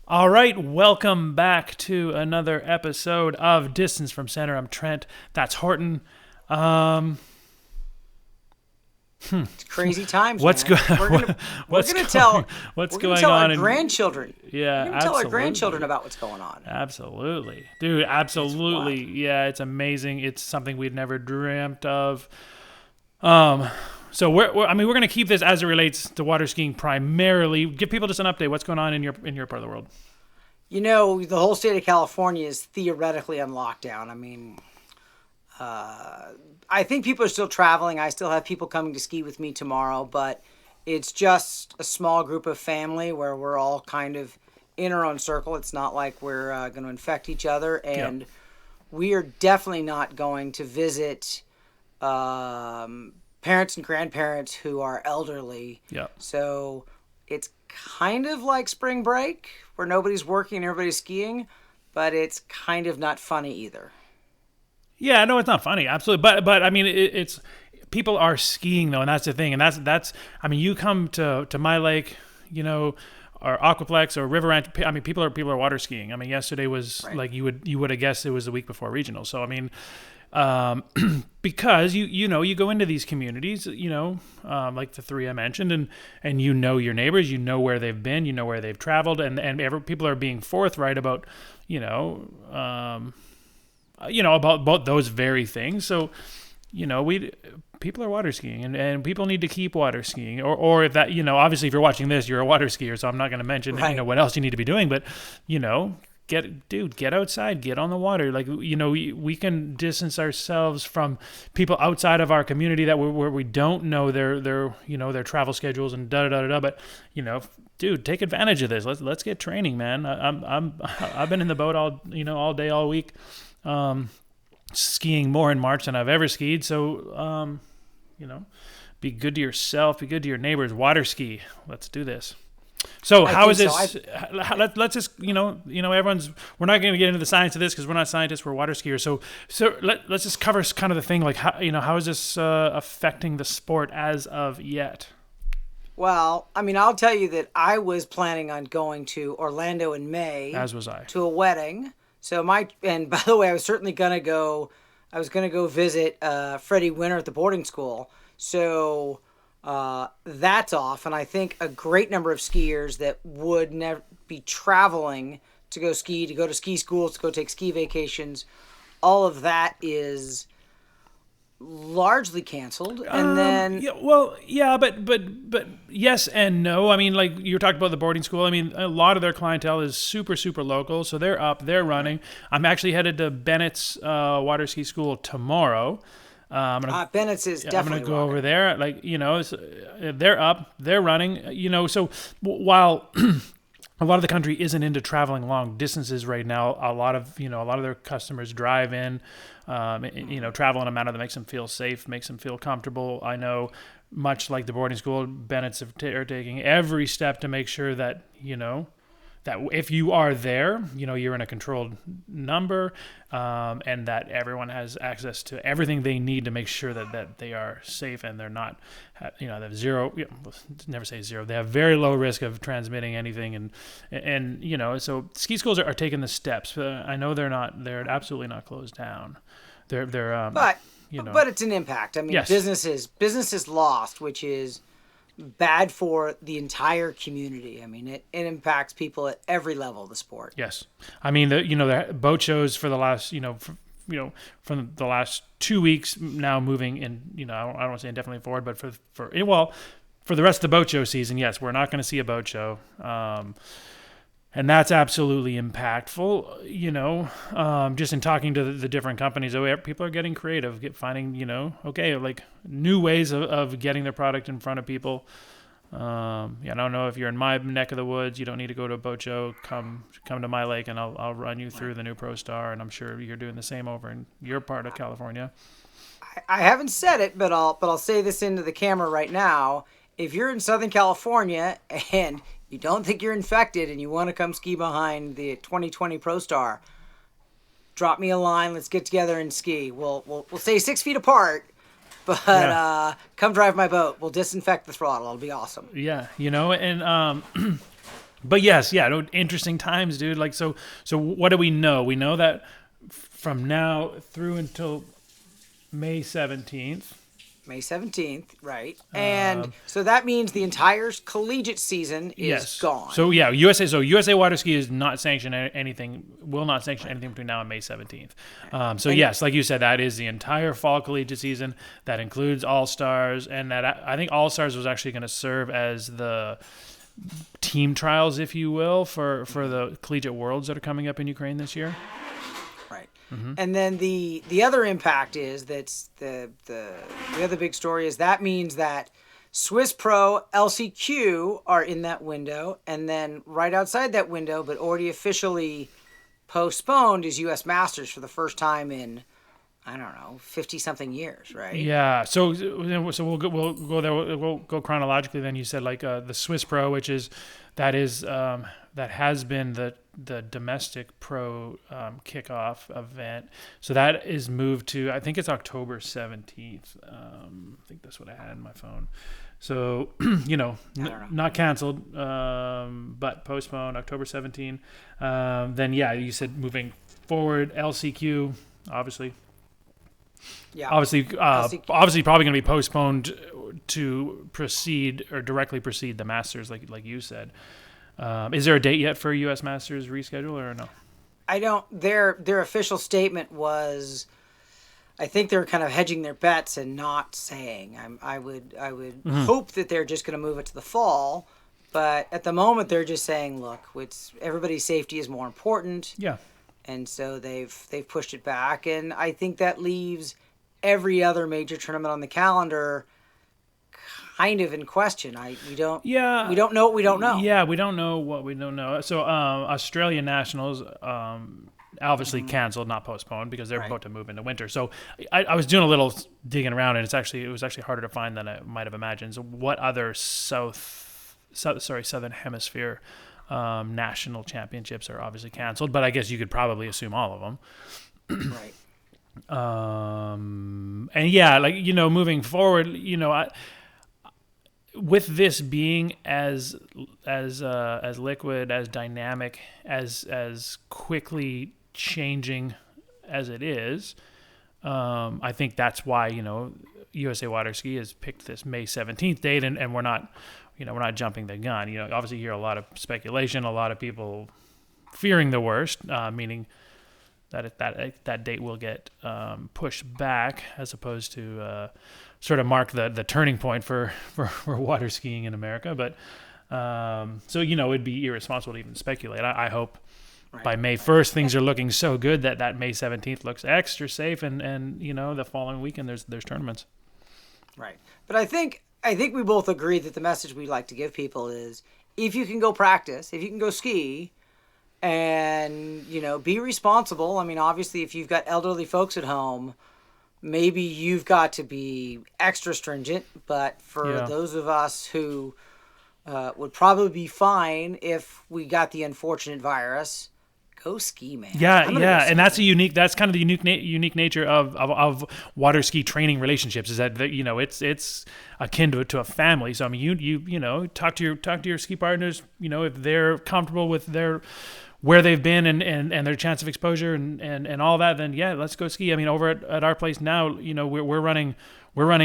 All right, welcome back to another episode of Distance from Center. I'm Trent. That's Horton. Um, It's crazy times, what's man. We're going? gonna we're What's gonna going? tell What's we're gonna going tell our on? grandchildren. We're Yeah, gonna tell our grandchildren absolutely, about what's going on. absolutely, dude, It's absolutely. wild. Yeah, it's amazing. It's something we'd never dreamt of. Um, so I mean, we're going to keep this as it relates to water skiing primarily. Give people just an update. What's going on in your part of the world? You know, the whole state of California is theoretically on lockdown. I mean, I think people are still traveling. I still have people coming to ski with me tomorrow, but it's just a small group of family where we're all kind of in our own circle. It's not like we're going to infect each other, Yeah, and we are definitely not going to visit parents and grandparents who are elderly. yeah. So it's kind of like spring break where nobody's working and everybody's skiing, but it's kind of not funny either. Yeah, no, it's not funny, absolutely. But I mean, it's people are skiing though, and that's the thing. And that's. I mean, you come to my lake, or Aquaplex or River Ranch. I mean, people are water skiing. I mean, yesterday was Right. like you would have guessed it was the week before regional. So I mean, um, because you go into these communities, like the three I mentioned, and your neighbors, you know where they've been, you know where they've traveled, and people are being forthright about you know. About those very things. So, we people are water skiing, and people need to keep water skiing. Or if that, obviously, if you're watching this, you're a water skier. So I'm not going to mention, Right. what else you need to be doing. But, get outside, get on the water. Like, we can distance ourselves from people outside of our community where we don't know their travel schedules and da da da da. But, dude, take advantage of this. Let's get training, man. I've been in the boat all day, all week. Skiing more in March than I've ever skied. So, be good to yourself, be good to your neighbors. Water ski. Let's do this. So, I how think is so. this? Let's just, everyone's. We're not going to get into the science of this because we're not scientists. We're water skiers. So let's just cover kind of the thing, like how is this affecting the sport as of yet? Well, I mean, I'll tell you that I was planning on going to Orlando in May As was I. to a wedding. So and by the way, I was certainly gonna go. I was gonna go visit Freddie Winter at the boarding school. So that's off, and I think a great number of skiers that would never be traveling to go ski, to go to ski schools, to go take ski vacations. All of that is largely canceled, and then Yeah, well, yeah, but yes and no. I mean, like you were talking about the boarding school. I mean, a lot of their clientele is super super local, so they're up, they're running. I'm actually headed to Bennett's water ski school tomorrow. Bennett's is I'm gonna definitely go over rocking. there. Like they're up, they're running. So while a lot of the country isn't into traveling long distances right now. A lot of their customers drive in, travel in a manner that makes them feel safe, makes them feel comfortable. I know, much like the boarding school, Bennett's are taking every step to make sure that that if you are there, you're in a controlled number, and that everyone has access to everything they need to make sure that they are safe and they're not, they have zero, never say zero, they have very low risk of transmitting anything. So ski schools are taking the steps. I know they're absolutely not closed down. They're, But you know, but it's an impact. I mean, yes. business is lost, which is bad for the entire community. I mean, it impacts people at every level of the sport. Yes, I mean the boat shows for the last from the last 2 weeks now moving in I don't want to say indefinitely forward, but for the rest of the boat show season, yes, we're not going to see a boat show, and that's absolutely impactful. Just in talking to the different companies, people are getting creative, finding like new ways of getting their product in front of people. I don't know if you're in my neck of the woods. You don't need to go to a boat show. Come to my lake, and I'll run you through the new Pro Star. And I'm sure you're doing the same over in your part of California. I haven't said it, but I'll say this into the camera right now. If you're in Southern California and you don't think you're infected and you want to come ski behind the 2020 Pro Star, drop me a line. Let's get together and ski. We'll stay 6 feet apart, but Yeah. come drive my boat. We'll disinfect the throttle. It'll be awesome. Yeah, and But yes, yeah, interesting times, dude. Like, so what do we know? We know that from now through until May 17th. May 17th, right? And so that means the entire collegiate season is Yes. gone. So yeah, USA Water Ski is not sanction anything. Will not sanction anything between now and May 17th. So yes, like you said, that is the entire fall collegiate season. That includes All Stars, and that I think All Stars was actually going to serve as the team trials, if you will, for the collegiate worlds that are coming up in Ukraine this year. Right. And then the other impact is that's the other big story is that means that Swiss Pro, LCQ are in that window, and then right outside that window, but already officially postponed, is U.S. Masters for the first time in, I don't know, 50-something years, right? Yeah. So we'll go there. We'll go chronologically. Then you said like the Swiss Pro, that has been the domestic pro kickoff event. So that is moved to, I think it's October 17th. I think that's what I had in my phone. So, not canceled, but postponed October 17th. Then, yeah, you said moving forward, LCQ, obviously. Yeah. Obviously, probably going to be postponed to proceed or directly precede the Masters, like you said. Is there a date yet for U.S. Masters reschedule or no? I don't. Their official statement was, I think they're kind of hedging their bets and not saying. I would hope that they're just going to move it to the fall, but at the moment they're just saying, look, everybody's safety is more important. Yeah. And so they've pushed it back, and I think that leaves every other major tournament on the calendar kind of in question. We don't know what we don't know. Yeah, we don't know what we don't know. So Australian Nationals obviously canceled, not postponed, because they're about to move into winter. So I was doing a little digging around, and it was actually harder to find than I might have imagined. So what other Southern Hemisphere national championships are obviously canceled? But I guess you could probably assume all of them. Right. And yeah, like, moving forward, with this being as liquid, as dynamic, as quickly changing as it is, I think that's why USA Water Ski has picked this May 17th date, and we're not jumping the gun. Obviously you hear a lot of speculation, a lot of people fearing the worst, meaning that date will get pushed back, as opposed to sort of mark the turning point for water skiing in America. But so it'd be irresponsible to even speculate. I hope by May 1st things are looking so good that May 17th looks extra safe, and the following weekend there's tournaments. Right. But I think we both agree that the message we like to give people is, if you can go practice, if you can go ski, and be responsible. I mean, obviously, if you've got elderly folks at home, maybe you've got to be extra stringent. But for those of us who would probably be fine if we got the unfortunate virus, go ski, man. Yeah, and that's kind of the unique nature of water ski training relationships, is that it's akin to a family. So I mean, you talk to your ski partners, if they're comfortable with where they've been and their chance of exposure and all that, then yeah, let's go ski. I mean, over at our place now, we're running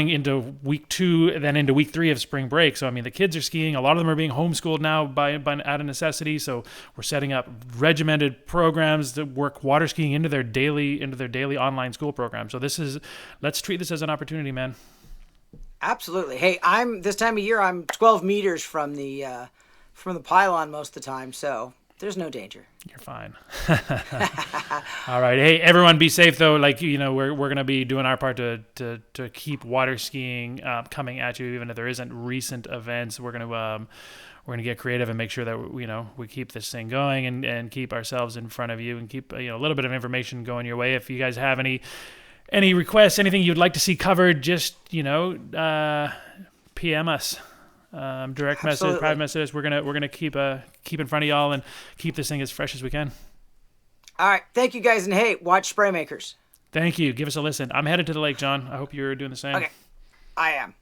into week 2, then into week 3 of spring break. So I mean, the kids are skiing. A lot of them are being homeschooled now by out of necessity. So we're setting up regimented programs that work water skiing into their daily online school program. So let's treat this as an opportunity, man. Absolutely. Hey, this time of year, I'm 12 meters from the pylon most of the time, so there's no danger. You're fine. All right. Hey, everyone, be safe though. Like, we're going to be doing our part to keep water skiing coming at you, even if there isn't recent events. We're going to get creative and make sure that we keep this thing going and keep ourselves in front of you, and keep a little bit of information going your way. If you guys have any requests, anything you'd like to see covered, just PM us. Direct message, private message. We're gonna keep in front of y'all and keep this thing as fresh as we can. All right, thank you guys, and hey, watch Spraymakers. Thank you. Give us a listen. I'm headed to the lake, John. I hope you're doing the same. Okay, I am.